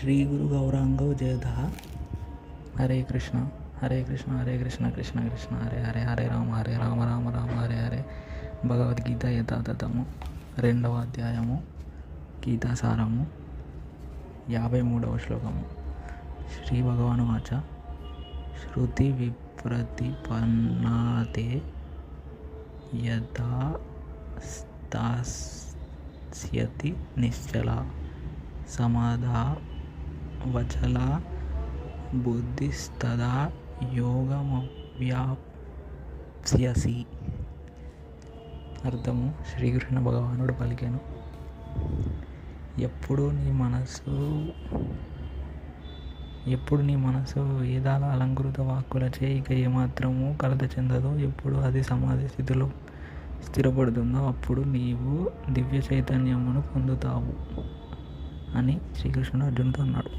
శ్రీ గురు గౌరాంగో జయదహ. హరే కృష్ణ హరే కృష్ణ హరే కృష్ణ కృష్ణ కృష్ణ హరే హరే, హరే రామ రామ రామ హరే హరే. భగవద్గీత యథాతథము 2వ అధ్యాయము, గీతాసారము, 53వ శ్లోకము. శ్రీ భగవాను వాచ శృతి విప్రతిపన్నాతే యథా స్థాస్యతి నిశ్చలా సమాధా వచలా బుద్ధిస్తదా యోగమవ్యాప్స్యసి. అర్థము: శ్రీకృష్ణ భగవానుడు పలికెను, ఎప్పుడు నీ మనసు వేదాల అలంకృత వాక్కులచే ఇక ఏమాత్రము కలత చెందదో, ఎప్పుడు అది సమాధి స్థితిలో స్థిరపడుతుందో అప్పుడు నీవు దివ్య చైతన్యమును పొందుతావు అని శ్రీకృష్ణుడు అర్జునుడితో అన్నాడు.